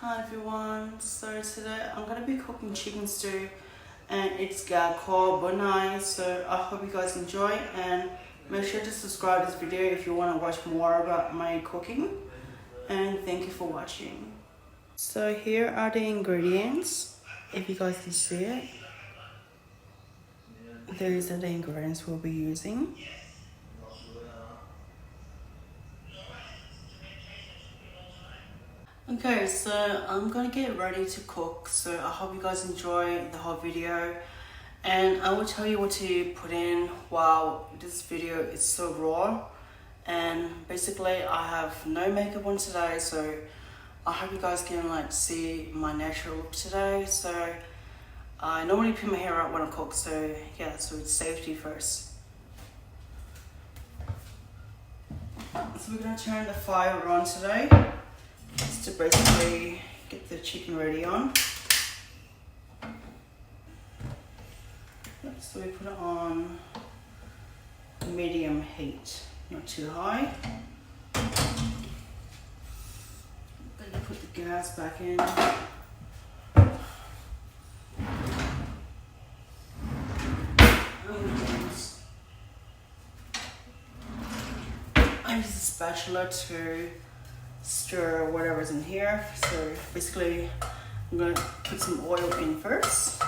Hi everyone, so today I'm going to be cooking chicken stew and it's got called bonai, so I hope you guys enjoy and make sure to subscribe to this video if you want to watch more about my cooking, and thank you for watching. So here are the ingredients, if you guys can see it. These are the ingredients we'll be using. Okay, so I'm gonna get ready to cook, so I hope you guys enjoy the whole video and I will tell you what to put in while this video is so raw. And basically I have no makeup on today, so I hope you guys can see my natural look today. So I normally put my hair up when I cook, so yeah, so it's safety first. So we're gonna turn the fire on today just to basically get the chicken ready on. So we put it on medium heat, not too high. Then put the gas back in. I use a spatula to stir whatever's in here. So basically I'm going to put some oil in first.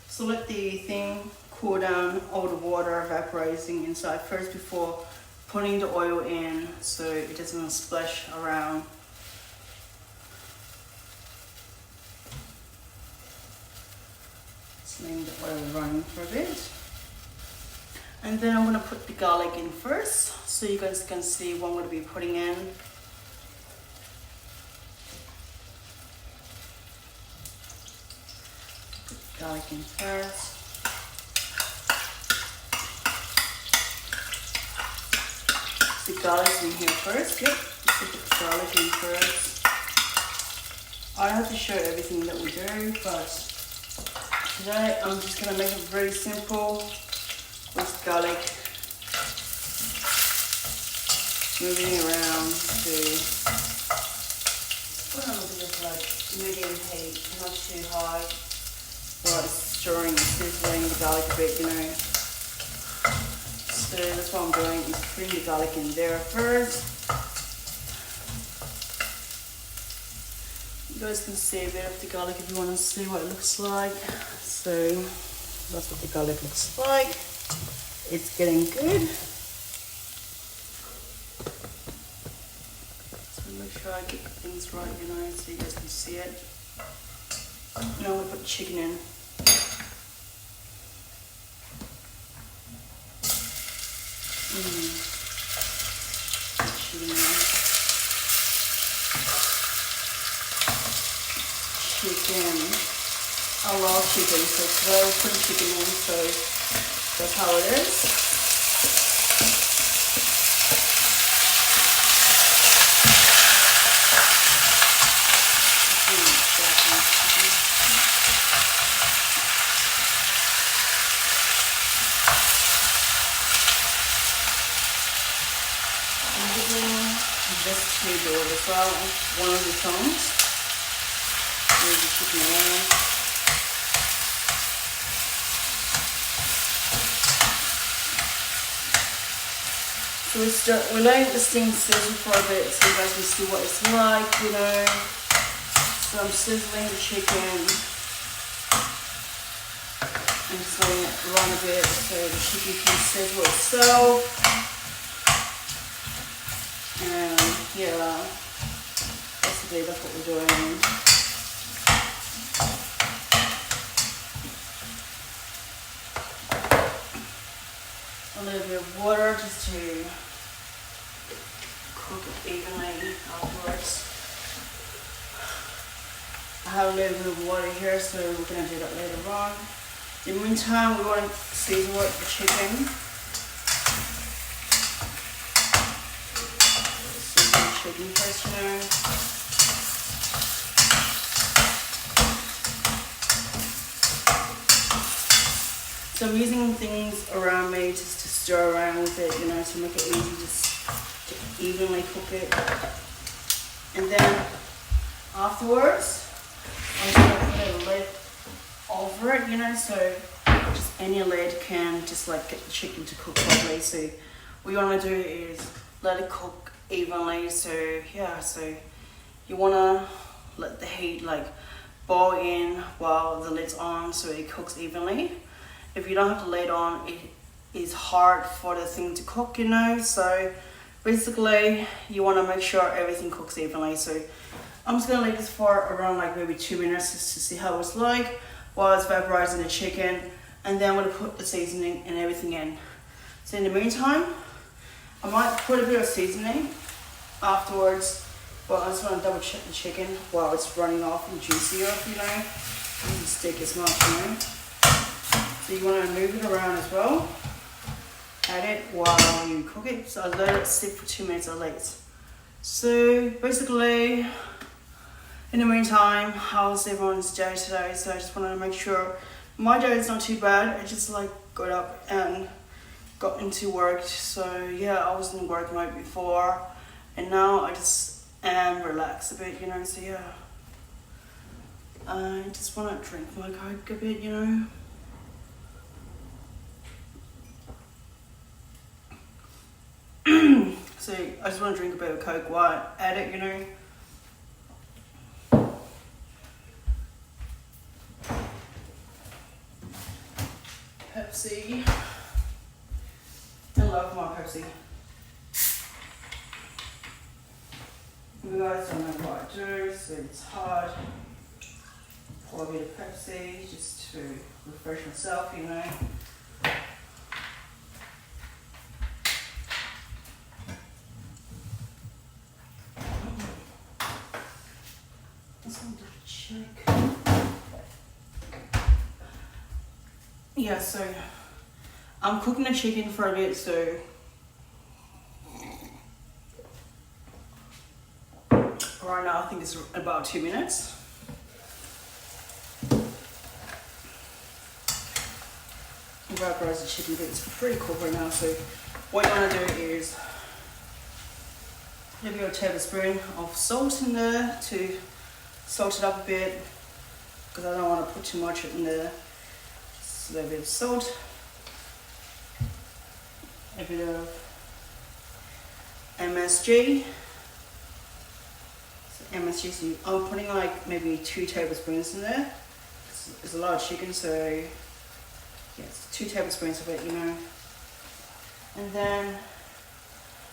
So let the thing cool down, all the water evaporating inside first before putting the oil in so it doesn't splash around. Just letting the oil run for a bit. And then I'm going to put the garlic in first so you guys can see what I'm going to be putting in. Put the garlic in first. The garlic in here first, yep. Put the garlic in first. I have to show everything that we do, but today I'm just going to make it very simple. With garlic, moving around to put on a bit of medium heat, not too high, while it's stirring and sizzling the garlic a bit, So that's what I'm doing, is putting the garlic in there first. You guys can see a bit of the garlic if you want to see what it looks like. So that's what the garlic looks like. It's getting good. So make sure I get things right, so you guys can see it. Now we put the chicken in. Chicken. I love chicken, so today we'll put chicken in, so that's how it is. I'm using this to do it as well, one of the tongs. Here's the chicken around. So we're letting this thing sizzle for a bit so you guys can see what it's like, So I'm sizzling the chicken and just letting it run a bit so the chicken can sizzle itself. And yeah, basically that's what we're doing. A little bit of water just to cook it evenly afterwards. I have a little bit of water here, so we're going to do that later on. In the meantime, we want to season the chicken. Season the chicken first, So I'm using things around me just to stir around with it, you know, to make it easy just to evenly cook it. And then afterwards, I'm just gonna put a lid over it, you know, so just any lid can just like get the chicken to cook properly. So what you want to do is let it cook evenly. So yeah, so you want to let the heat like boil in while the lid's on so it cooks evenly. If you don't have the lid on, it is hard for the thing to cook, you know. So basically you want to make sure everything cooks evenly. So I'm just gonna leave this for around like maybe 2 minutes just to see how it's like while it's vaporizing the chicken, and then I'm gonna put the seasoning and everything in. So in the meantime, I might put a bit of seasoning afterwards, but I just want to double check the chicken while it's running off and juicy up, you know. It doesn't stick as much, you know. So you want to move it around as well. Add it while you cook it. So I let it sit for 2 minutes at least. So basically, in the meantime, how's everyone's day today? So I just want to make sure my day is not too bad. I just like got up and got into work. So yeah, I was in work mode before, and now I just am relaxed a bit, you know. So yeah, I just want to drink my Coke a bit, you know. So I just want to drink a bit of Coke while I add it, you know. Pepsi. I love my Pepsi. You guys don't know what I do, so it's hard. Pour a bit of Pepsi just to refresh myself, you know. Just want to check. Yeah, so I'm cooking the chicken for a bit, so right now I think it's about 2 minutes. Vaporize the chicken, but it's pretty cooked right now. So what you want to do is maybe a tablespoon of salt in there to salt it up a bit, because I don't want to put too much in there. Just a little bit of salt, a bit of MSG. So MSG, so I'm putting like maybe 2 tablespoons in there. It's a lot of chicken, so yes, 2 tablespoons of it, you know. And then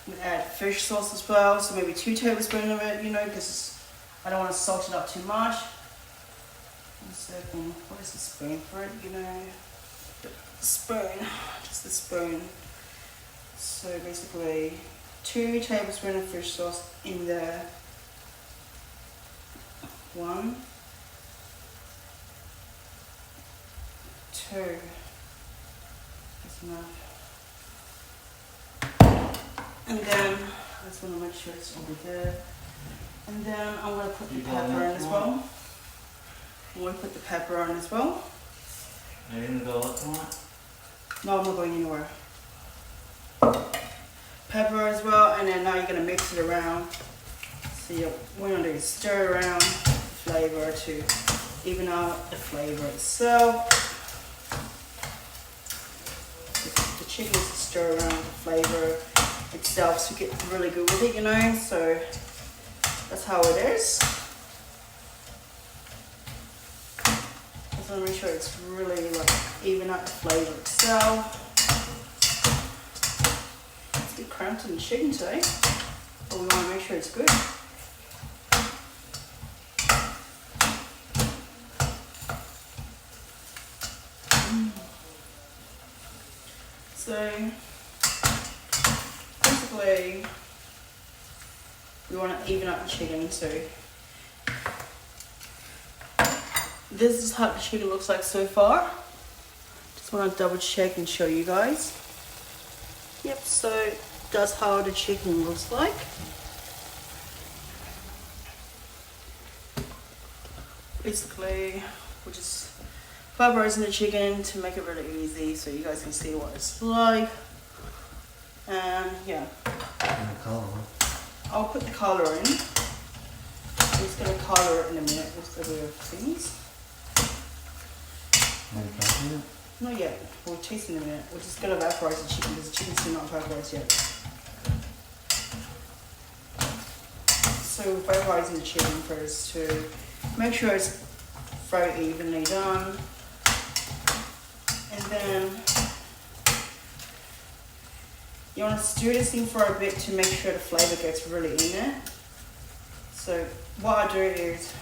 I'm gonna add fish sauce as well, so maybe 2 tablespoons of it, you know, because I don't want to salt it up too much. One second, what is the spoon for it, you know? The spoon, just the spoon. So basically 2 tablespoons of fish sauce in there. 1, 2. That's enough. And then I just want to make sure it's over there. And then I'm going to put the pepper in as well. I'm going to put the pepper on as well. Are you going to go up on it? No, I'm not going anywhere. Pepper as well, and then now you're going to mix it around. So what you're going to do is stir around the flavor to even out the flavor itself. The chicken is to stir around the flavor itself to get really good with it, you know. So that's how it is. Just want to make sure it's really like even out the flavor itself. It's a bit cramped in the chicken today, but we want to make sure it's good. So basically we want to even up the chicken, so this is how the chicken looks like so far. Just want to double check and show you guys. Yep, so that's how the chicken looks like. Basically, we're just vaporizing the chicken to make it really easy so you guys can see what it's like. And yeah, And the color. I'll put the color in. I'm just gonna color it in a minute with the other things. Are you tasting it? Not yet. We'll taste it in a minute. We're just gonna vaporize the chicken because the chicken's still not vaporized yet. So we're vaporizing the chicken first to make sure it's very evenly done. And then you want to stir this thing for a bit to make sure the flavor gets really in it. So what I do is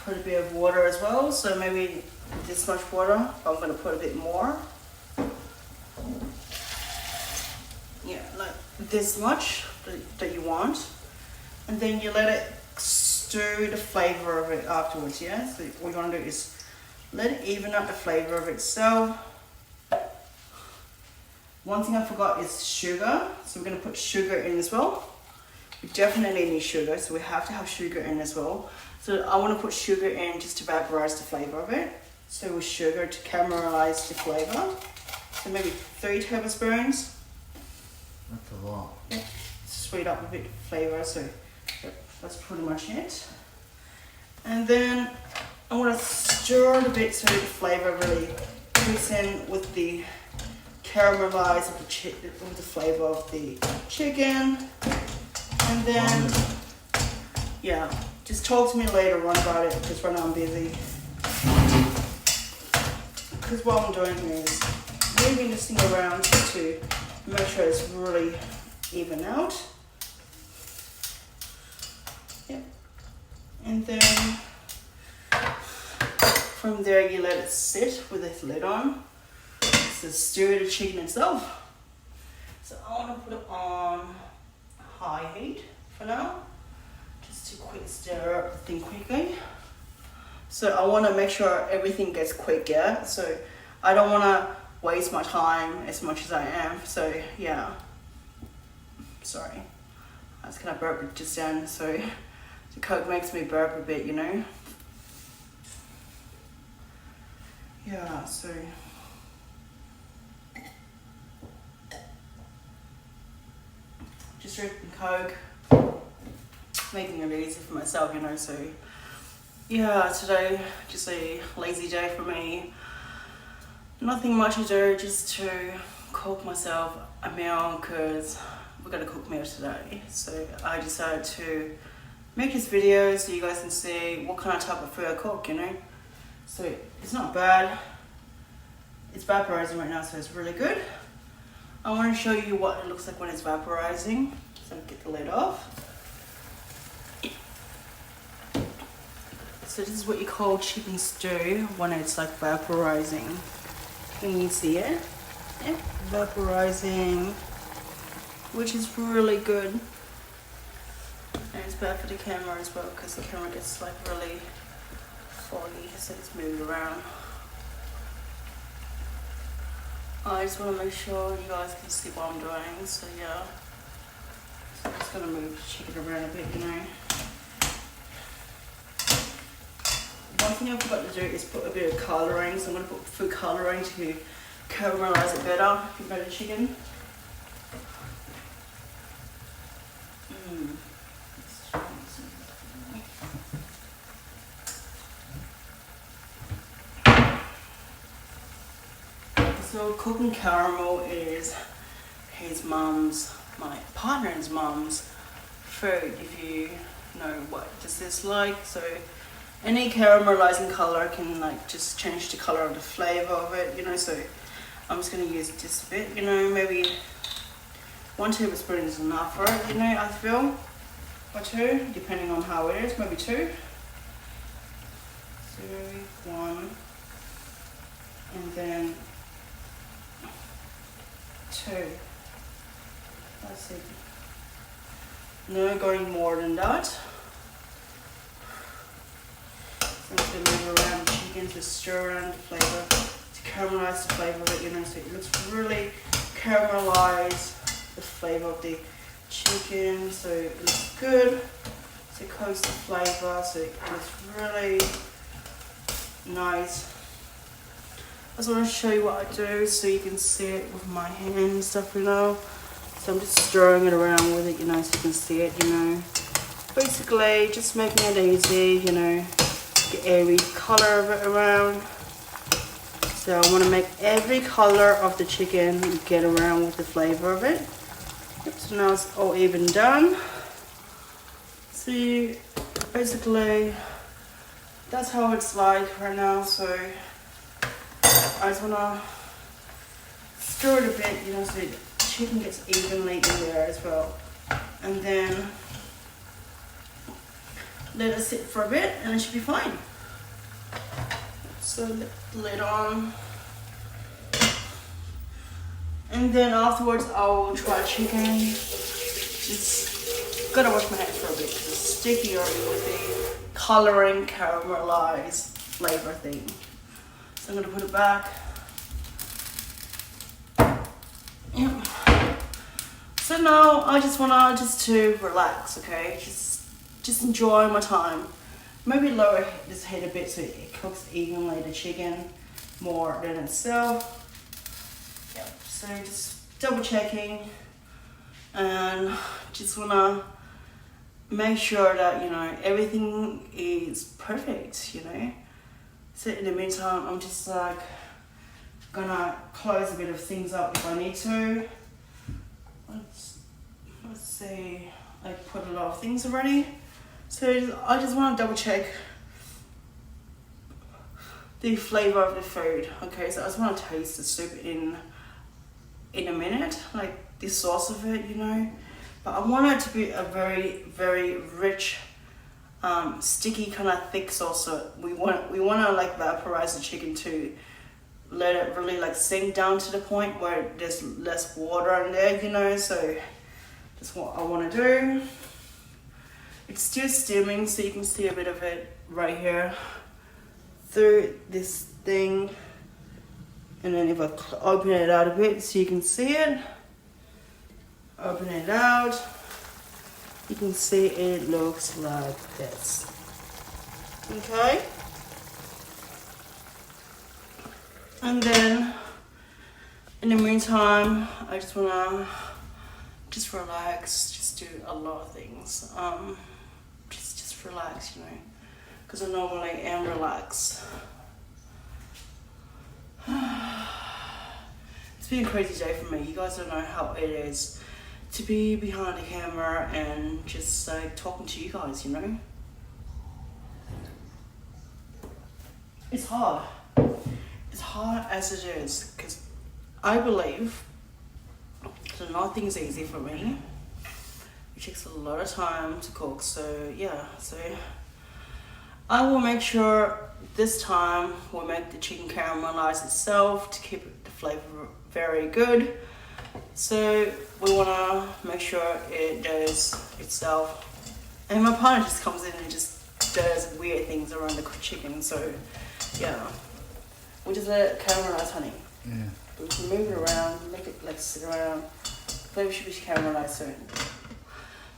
put a bit of water as well. So maybe this much water. I'm going to put a bit more. Yeah, like this much that you want. And then you let it stir the flavor of it afterwards, yeah? So what you want to do is let it even up the flavor of itself. One thing I forgot is sugar. So we're going to put sugar in as well. We definitely need sugar, so we have to have sugar in as well. So I want to put sugar in just to vaporize the flavor of it. So with sugar to caramelize the flavor. So maybe 3 tablespoons. That's a lot. Yeah, sweet up a bit of flavor, so that's pretty much it. And then I want to stir it a bit so the flavor really mix in with the caramelize with the flavor of the chicken. And then, yeah, just talk to me later on about it because right now I'm busy. Because what I'm doing is moving this thing around to make sure it's really even out. Yep. And then from there you let it sit with its lid on. So stir the chicken itself. So I want to put it on high heat for now. Just to quick stir up the thing quickly. So I want to make sure everything gets quick, yeah? So I don't want to waste my time as much as I am. So yeah. Sorry. I was kind of burp just then. So the Coke makes me burp a bit, you know? Yeah, so just drinking Coke, making it easy for myself, you know, so yeah, today just a lazy day for me. Nothing much to do, just to cook myself a meal because we're gonna cook meal today. So I decided to make this video so you guys can see what kind of type of food I cook, you know. So it's not bad. It's vaporizing right now, so it's really good. I want to show you what it looks like when it's vaporizing. So get the lid off. So this is what you call chicken stew when it's like vaporizing. Can you see it? Yeah, vaporizing, which is really good. And it's bad for the camera as well because the camera gets like really foggy, so it's moved around. I just want to make sure you guys can see what I'm doing, so yeah. So I'm just going to move the chicken around a bit, you know. One thing I forgot to do is put a bit of colouring, so I'm going to put food colouring to caramelise it better for better chicken. So cooking caramel is my partner's mum's food, if you know what this is like. So any caramelizing color can like just change the color of the flavor of it, you know. So I'm just gonna use this bit, you know, maybe 1 tablespoon is enough for it, you know, I feel, or 2, depending on how it is, maybe 2. So 1, and then 2. That's it. No going more than that. So I'm just going to move around the chicken to stir around the flavor, to caramelize the flavor of it, you know, so it looks really caramelize the flavor of the chicken, so it looks good. So it coats the flavor, so it looks really nice. I just want to show you what I do so you can see it with my hand and stuff, you know. So I'm just stirring it around with it, you know, so you can see it, you know. Basically, just making it easy, you know. Get every color of it around. So I want to make every color of the chicken get around with the flavor of it. Yep, so now it's all even done. See, basically, that's how it's like right now. So I just want to stir it a bit, you know, so the chicken gets evenly in there as well. And then let it sit for a bit and it should be fine. So let the lid on. And then afterwards I will try chicken. Just gotta wash my hands for a bit because it's sticky already with the coloring caramelized flavor thing. So I'm gonna put it back. Yep. So now I just wanna to relax, okay? Just enjoy my time. Maybe lower this heat a bit so it cooks evenly the chicken more than itself. Yep. So just double checking and just wanna make sure that, you know, everything is perfect, you know. So in the meantime, I'm just like gonna close a bit of things up if I need to. Let's see, I put a lot of things already. So I just want to double check the flavor of the food. Okay, so I just want to taste the soup in a minute, like the sauce of it, you know. But I want it to be a very, very rich, sticky kind of thick sauce. So we want to like vaporize the chicken to let it really like sink down to the point where there's less water in there, you know. So that's what I want to do. It's still steaming, so you can see a bit of it right here through this thing. And then if I open it out a bit so you can see it, open it out, you can see it looks like this. Okay? And then in the meantime, I just wanna relax, just do a lot of things. Just relax, you know, because I normally am relaxed. It's been a crazy day for me. You guys don't know how it is to be behind the camera and just like talking to you guys, you know. It's hard. It's hard as it is, because I believe that nothing's easy for me. It takes a lot of time to cook, so yeah. So I will make sure this time we'll make the chicken caramelize itself to keep the flavor very good. So we want to make sure it does itself. And my partner just comes in and just does weird things around the chicken. So yeah, we just let it caramelize, honey. Yeah. We can move it around, make it like sit around. Flavor should be caramelized soon.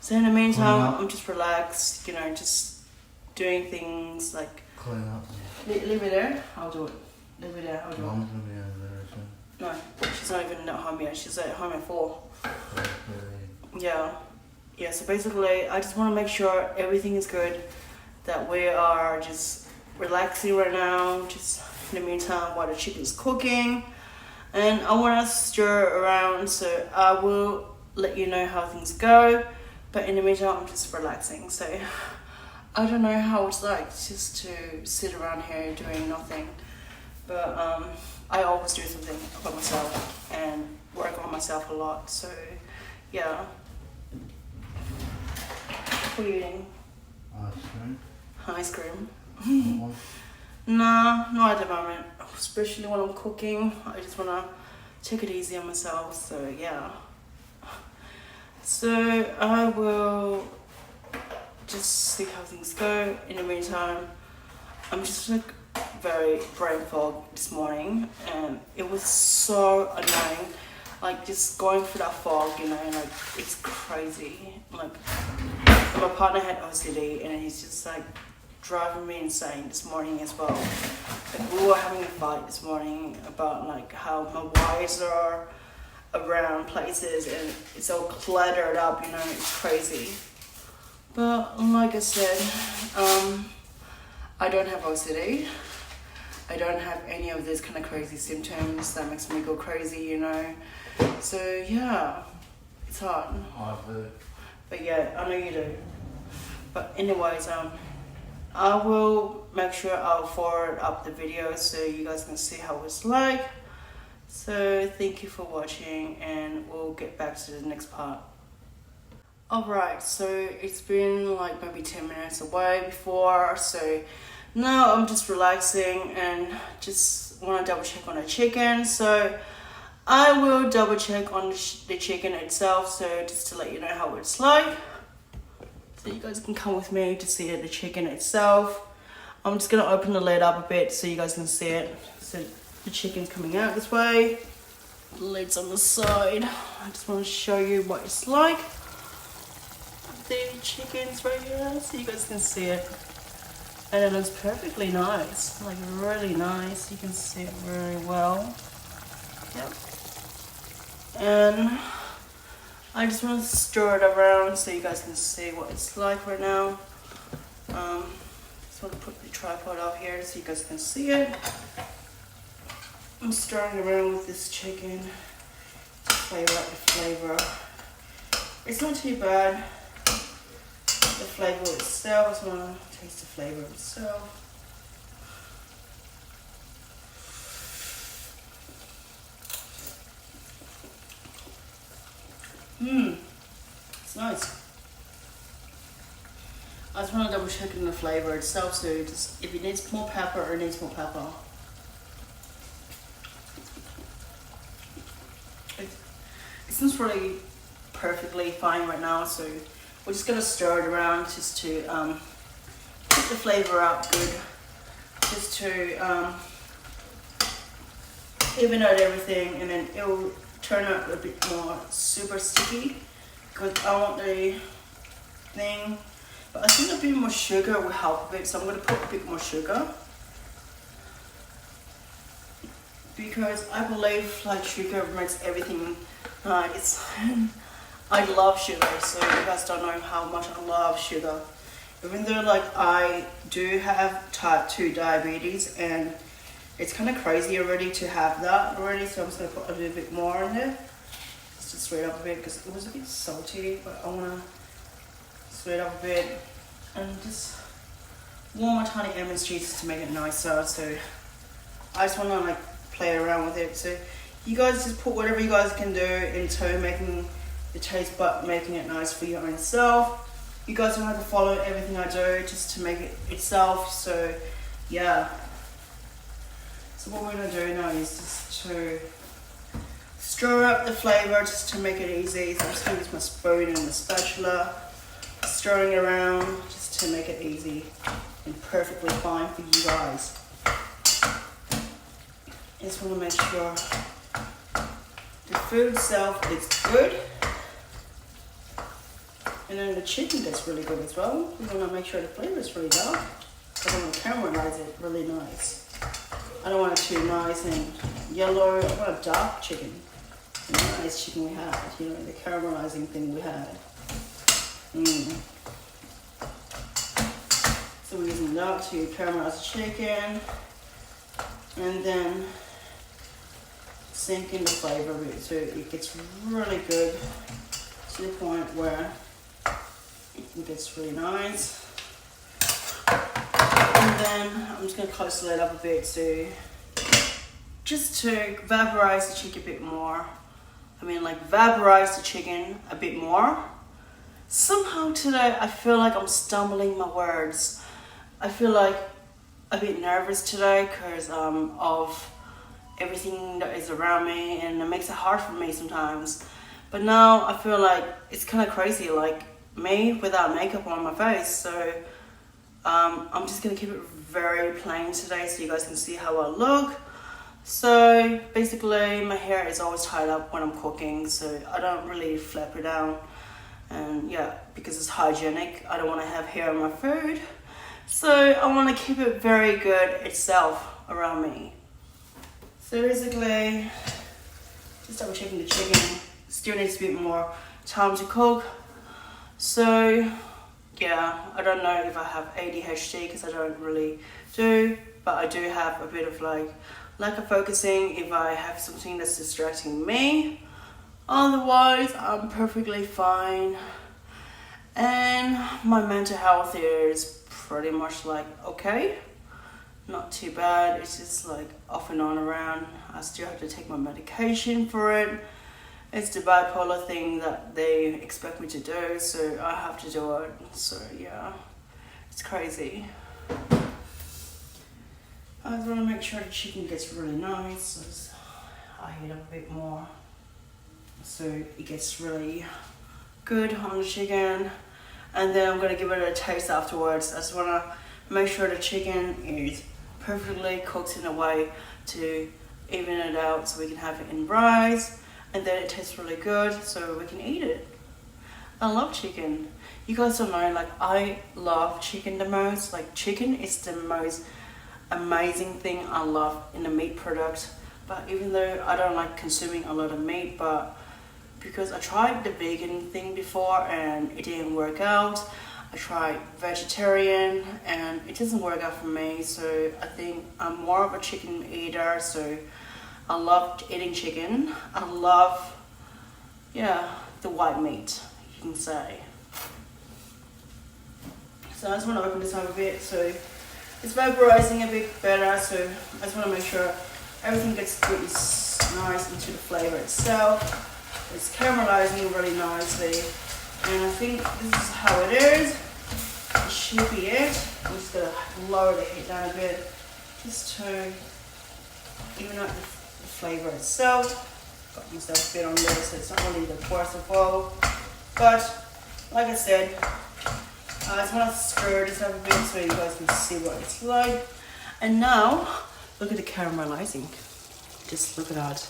So in the meantime, I'm just relaxed, you know, just doing things like. Clean up. Leave it there. I'll do it. Leave it there. I'll do it. Mom's gonna be over there soon. No, she's not even at home yet. She's at home at 4. Yeah. Yeah, so basically, I just want to make sure everything is good, that we are just relaxing right now, just in the meantime while the chicken's cooking. And I want to stir around, so I will let you know how things go. But in the meantime, I'm just relaxing. So I don't know how it's like just to sit around here doing nothing. But I always do something by myself and work on myself a lot. So yeah. What are you eating? Ice cream. Ice cream. Want one? Nah, not at the moment. Especially when I'm cooking. I just want to take it easy on myself. So yeah. So I will just see how things go. In the meantime, I'm just like very brain fog this morning, and it was so annoying. Like just going through that fog, you know, like it's crazy. Like my partner had OCD, and he's just like driving me insane this morning as well. Like, we were having a fight this morning about like how my wires are around places and it's all cluttered up, you know, it's crazy. But like I said, I don't have OCD. I don't have any of these kind of crazy symptoms that makes me go crazy, you know. So yeah, it's hard. But yeah, I know you do. But anyways, I will make sure I'll forward up the video so you guys can see how it's like. So thank you for watching and we'll get back to the next part. Alright, so it's been like maybe 10 minutes away before, so now I'm just relaxing and just want to double check on the chicken. So I will double check on the chicken itself, so just to let you know how it's like. So you guys can come with me to see the chicken itself. I'm just going to open the lid up a bit so you guys can see it. So the chicken's coming out this way. The lid's on the side. I just want to show you what it's like. The chicken's right here so you guys can see it. And it looks perfectly nice. Like really nice. You can see it very well. Yep. And I just want to stir it around so you guys can see what it's like right now. Just want to put the tripod out here so you guys can see it. I'm stirring around with this chicken to flavor out the flavor. It's not too bad. The flavor itself, I just want to taste the flavor itself. It's nice. I just want to double check in the flavor itself, so just if it needs more pepper, it needs more pepper. It seems really perfectly fine right now, so we're just going to stir it around just to get the flavor out good, just to even out everything, and then it will turn out a bit more super sticky because I want the thing, but I think a bit more sugar will help a bit, so I'm going to put a bit more sugar because I believe like sugar makes everything nice. I love sugar, so you guys don't know how much I love sugar. Even though like I do have type 2 diabetes and it's kind of crazy already to have that already, so I'm just going to put a little bit more in there. Just to sweeten up a bit because it was a bit salty, but I want to sweeten up a bit and just warm my tiny almond juice to make it nicer. So I just want to like play around with it. So you guys just put whatever you guys can do into making the taste bud, making it nice for your own self. You guys don't have to follow everything I do just to make it itself. So yeah. So what we're going to do now is just to stir up the flavor just to make it easy. So I'm just going to use my spoon and the spatula, stirring around just to make it easy and perfectly fine for you guys. I just want to make sure the food itself is good. And then the chicken gets really good as well. We want to make sure the flavor is really dark. I want to caramelize it really nice. I don't want it too nice and yellow. I want a dark chicken. The nice chicken we had, you know, the caramelizing thing we had. So we're using that to caramelize the chicken. And then sink in the flavor of it so it gets really good to the point where it gets really nice. And then I'm just going to close the lid up a bit so just to vaporize the chicken a bit more. I mean like vaporize the chicken a bit more. Somehow today I feel like I'm stumbling my words. I feel like a bit nervous today because of everything that is around me, and it makes it hard for me sometimes. But now I feel like it's kind of crazy, like me without makeup on my face. So I'm just gonna keep it very plain today so you guys can see how I look. So basically my hair is always tied up when I'm cooking, so I don't really flap it down. And yeah, because it's hygienic, I don't want to have hair on my food. So I want to keep it very good itself around me. So basically, just double checking the chicken. Still needs a bit more time to cook. So yeah, I don't know if I have ADHD because I don't really do, but I do have a bit of like lack of focusing if I have something that's distracting me. Otherwise, I'm perfectly fine. And my mental health is pretty much like okay, not too bad. It's just like off and on around. I still have to take my medication for it. It's the bipolar thing that they expect me to do, so I have to do it. So yeah, it's crazy. I just want to make sure the chicken gets really nice. So I heat up a bit more so it gets really good on the chicken. And then I'm going to give it a taste afterwards. I just want to make sure the chicken is perfectly cooked in a way to even it out so we can have it in rice. And then it tastes really good so we can eat it. I love chicken. You guys don't know, like I love chicken the most. Like chicken is the most amazing thing I love in a meat product. But even though I don't like consuming a lot of meat, but because I tried the vegan thing before and it didn't work out. I tried vegetarian and it doesn't work out for me. So I think I'm more of a chicken eater. So I love eating chicken. I love, yeah, the white meat, you can say. So I just want to open this up a bit so it's vaporizing a bit better. So I just want to make sure everything gets really nice into the flavor itself. It's caramelizing really nicely. And I think this is how it is. It should be it. I'm just going to lower the heat down a bit just to even out the flavor itself. Got myself a bit on there so it's not really the worst of all. But like I said, I just want to stir this up a bit so you guys can see what it's like. And now, look at the caramelizing. Just look at that.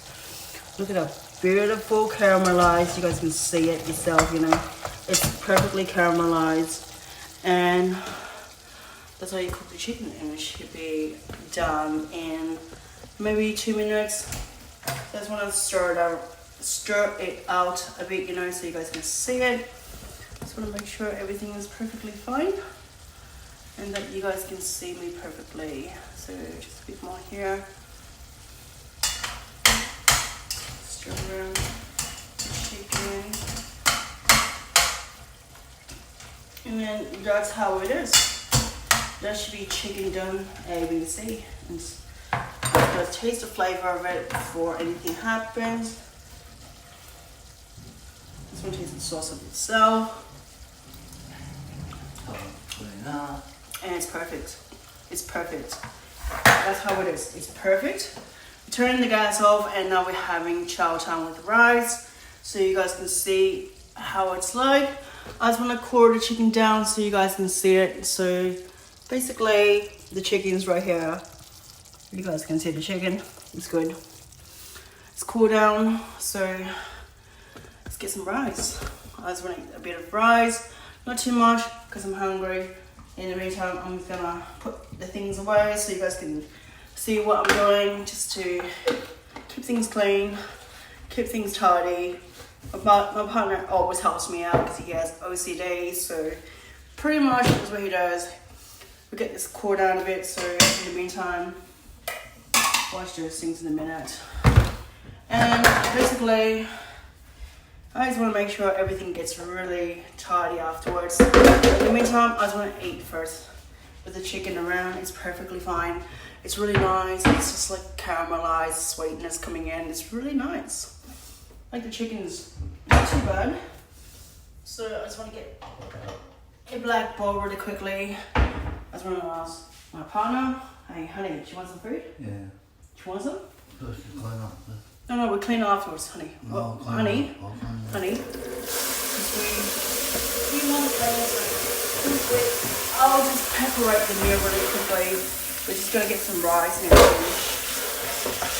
Look at that beautiful caramelized. You guys can see it yourself, you know. It's perfectly caramelized. And that's how you cook the chicken. And it should be done in maybe 2 minutes. So I just want to stir it out a bit, you know, so you guys can see it. Just want to make sure everything is perfectly fine and that you guys can see me perfectly. So just a bit more here. Stir around the chicken. And then that's how it is. That should be chicken done ABC. And just taste the flavor of it before anything happens. This one tastes the sauce of itself. And it's perfect. It's perfect. That's how it is. It's perfect. Turn the gas off and now we're having chow time with rice. So you guys can see how it's like. I just want to cool the chicken down so you guys can see it. So basically the chicken's right here. You guys can see the chicken. It's good. It's cooled down. So let's get some rice. I just want a bit of rice. Not too much because I'm hungry. In the meantime, I'm gonna put the things away so you guys can see what I'm doing just to keep things clean, keep things tidy. My partner always helps me out because he has OCD, so pretty much that's what he does. We get this cooled down a bit, so in the meantime, watch those things in a minute. And basically, I just want to make sure everything gets really tidy afterwards. In the meantime, I just want to eat first. With the chicken around, it's perfectly fine. It's really nice. It's just like caramelized sweetness coming in. It's really nice. Like the chicken's not too bad. So I just want to get a black bowl really quickly. I just want to ask my partner, hey honey, do you want some food? Yeah. Do you want some? First you clean up. No, we'll clean afterwards, honey. No, Well, clean honey, up. I'll clean up. honey. We want to I'll just preparate the meal really quickly. We're just gonna get some rice and everything.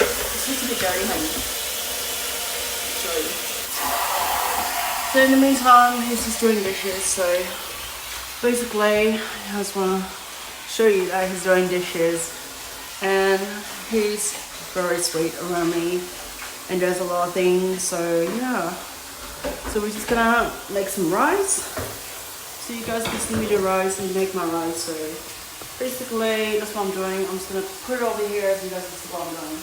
It's just a bit dirty, honey. Sorry. So in the meantime, he's just doing dishes. So basically, I just wanna show you that he's doing dishes, and he's very sweet around me and does a lot of things. So yeah, so we're just gonna make some rice, so you guys can see me do rice and make my rice. So basically that's what I'm doing. I'm just gonna put it over here so you guys can see what I'm doing.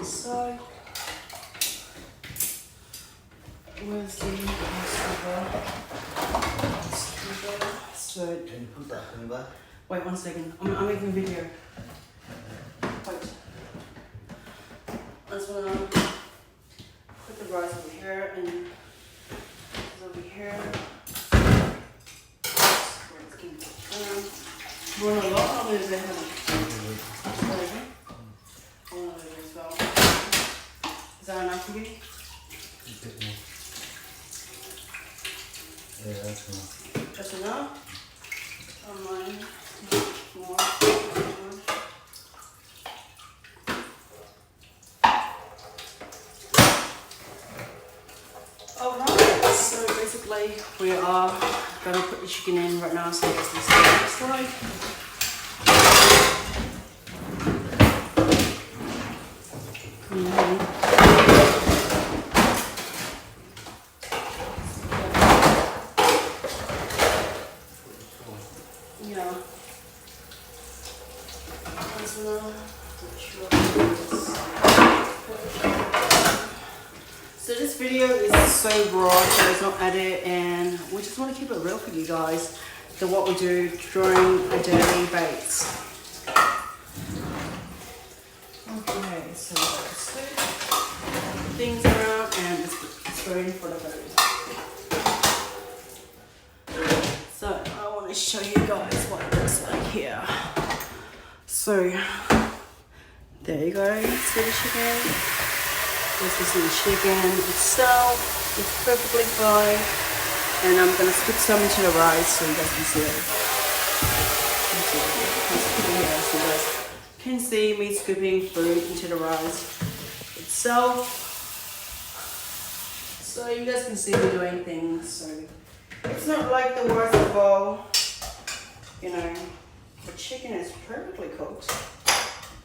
So where's the so Can you put that in the back? wait 1 second. I'm making a video. Wait. I just wanna put the rice over here and it's over here. Burn a lot of it as well. Is that enough for you? A bit more. Yeah, that's enough. That's enough? Mine. More. Alright, so basically we are going to put the chicken in right now so you guys can see what it looks like. Yeah. So this video is so raw, so it's not edited, and we just want to keep it real for you guys to what we do during a daily basis. Okay, so let's put things around and it's ready for the food. So I want to show you guys what it looks like here. So there you go, see the chicken. This is the chicken itself. It's perfectly fine. And I'm gonna scoop some into the rice so you guys can see it. Yeah, so you guys can see me scooping food into the rice itself. So you guys can see me doing things. So it's not like the worst of all. You know, the chicken is perfectly cooked.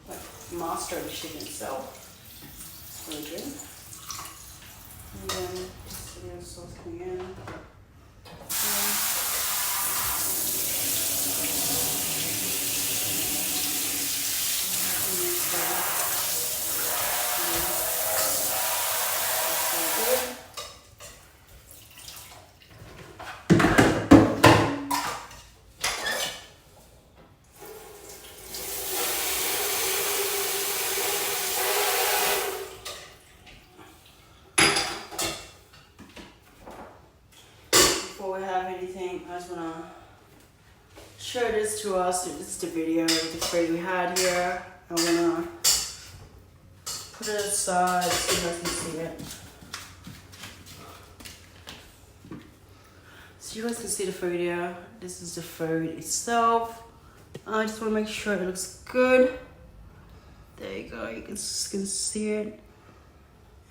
Like master of the chicken itself. Really good. And then just the sauce coming in. Before we have anything, I just want to show this to us. This is the video of the food we had here. I'm going to put it aside so you guys can see it. So you guys can see the food here. This is the food itself. I just want to make sure it looks good. There you go, you can see it.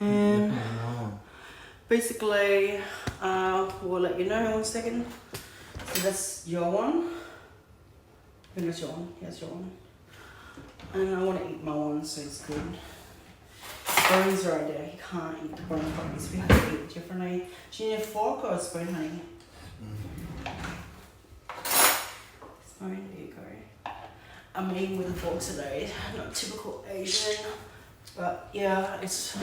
And basically, we'll let you know in 1 second. So that's your one. I think that's your one. Yes, your one. And I want to eat my one, so it's good. Bones are right there. You can't eat the bone bones. We have to eat it differently. Do you need a fork or a spoon, honey? Spoon, there you go. I'm eating with a fork today. Not typical Asian, but yeah, it's.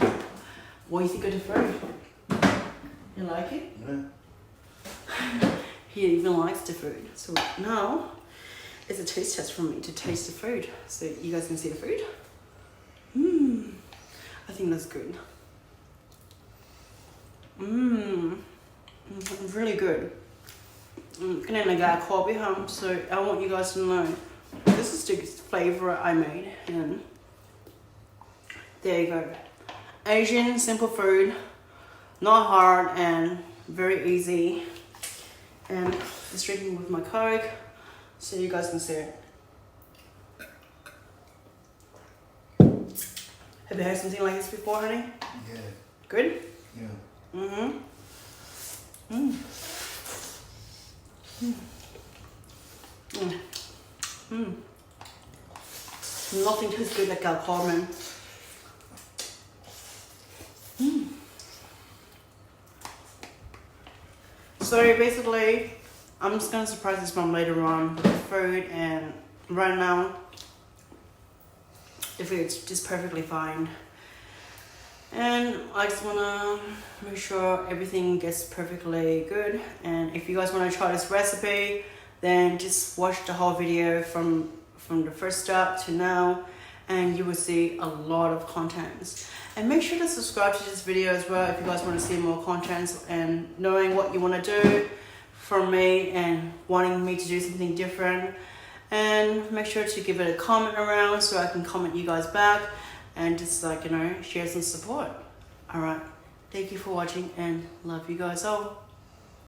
What do you think of the food? You like it? Yeah. He even likes the food. So now it's a taste test for me to taste the food. So you guys can see the food. I think that's good. Really good. So I want you guys to know this is the flavor I made, and there you go. Asian simple food, not hard and very easy. And just drinking with my Coke so you guys can see it. Have you had something like this before, honey? Yeah. Good? Yeah. Nothing tastes good like alcohol, man. So basically, I'm just gonna surprise this mom later on with the food, and right now, the food's just perfectly fine. And I just wanna make sure everything gets perfectly good. And if you guys wanna try this recipe, then just watch the whole video from the first start to now, and you will see a lot of contents. And make sure to subscribe to this video as well if you guys want to see more contents and knowing what you want to do from me and wanting me to do something different. And make sure to give it a comment around so I can comment you guys back and just like, share some support. Alright, thank you for watching and love you guys all.